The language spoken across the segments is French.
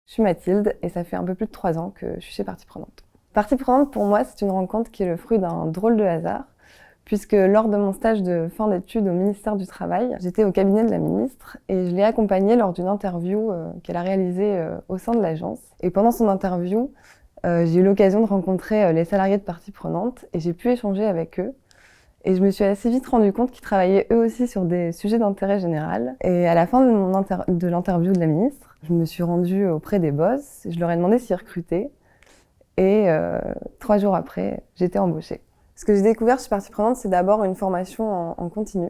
Je suis Mathilde et ça fait un peu plus de 3 ans que je suis chez Partie Prenante. Partie Prenante, pour moi, c'est une rencontre qui est le fruit d'un drôle de hasard, puisque lors de mon stage de fin d'études au ministère du Travail, j'étais au cabinet de la ministre et je l'ai accompagnée lors d'une interview qu'elle a réalisée au sein de l'agence. Et pendant son interview, j'ai eu l'occasion de rencontrer les salariés de Partie Prenante et j'ai pu échanger avec eux. Et je me suis assez vite rendu compte qu'ils travaillaient eux aussi sur des sujets d'intérêt général. Et à la fin de l'interview de la ministre, je me suis rendue auprès des boss, je leur ai demandé s'ils recrutaient. Et 3 jours après, j'étais embauchée. Ce que j'ai découvert chez Partie Prenante, c'est d'abord une formation en continu.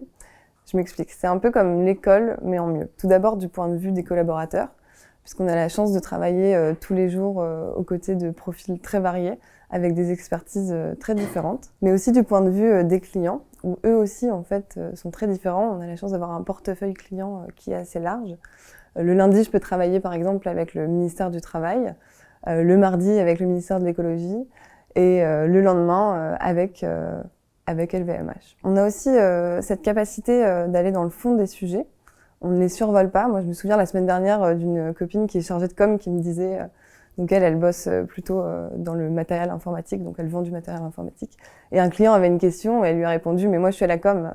Je m'explique, c'est un peu comme l'école, mais en mieux. Tout d'abord du point de vue des collaborateurs, puisqu'on a la chance de travailler tous les jours aux côtés de profils très variés, avec des expertises très différentes, mais aussi du point de vue des clients, où eux aussi en fait sont très différents. On a la chance d'avoir un portefeuille client qui est assez large. Le lundi, je peux travailler par exemple avec le ministère du Travail, le mardi avec le ministère de l'Écologie, et le lendemain avec LVMH. On a aussi cette capacité d'aller dans le fond des sujets. On ne les survole pas. Moi, je me souviens la semaine dernière d'une copine qui est chargée de com qui me disait, donc elle bosse plutôt dans le matériel informatique, donc elle vend du matériel informatique. Et un client avait une question et elle lui a répondu, mais moi je suis à la com,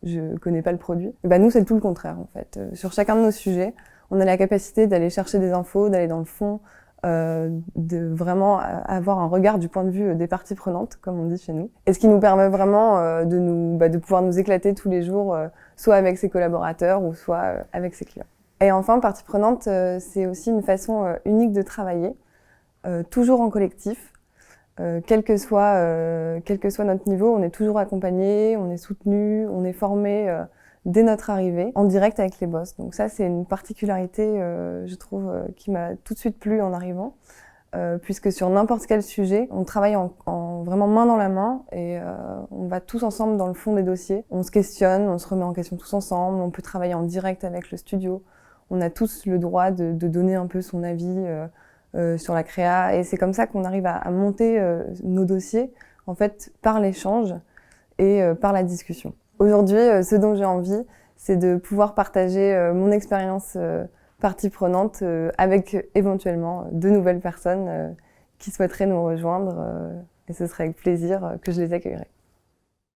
je connais pas le produit. Et ben nous, c'est tout le contraire en fait. Sur chacun de nos sujets, on a la capacité d'aller chercher des infos, d'aller dans le fond, de vraiment avoir un regard du point de vue des parties prenantes, comme on dit chez nous. Et ce qui nous permet vraiment de pouvoir nous éclater tous les jours, soit avec ses collaborateurs ou soit avec ses clients. Et enfin, partie prenante, c'est aussi une façon unique de travailler, toujours en collectif. Quel que soit notre niveau, on est toujours accompagné, on est soutenu, on est formé dès notre arrivée, en direct avec les boss. Donc ça, c'est une particularité, je trouve, qui m'a tout de suite plu en arrivant, puisque sur n'importe quel sujet, on travaille en vraiment main dans la main et on va tous ensemble dans le fond des dossiers. On se questionne, on se remet en question tous ensemble, on peut travailler en direct avec le studio. On a tous le droit de donner un peu son avis sur la créa et c'est comme ça qu'on arrive à monter nos dossiers, en fait, par l'échange et par la discussion. Aujourd'hui, ce dont j'ai envie, c'est de pouvoir partager mon expérience partie prenante avec éventuellement de nouvelles personnes qui souhaiteraient nous rejoindre et ce serait avec plaisir que je les accueillerai.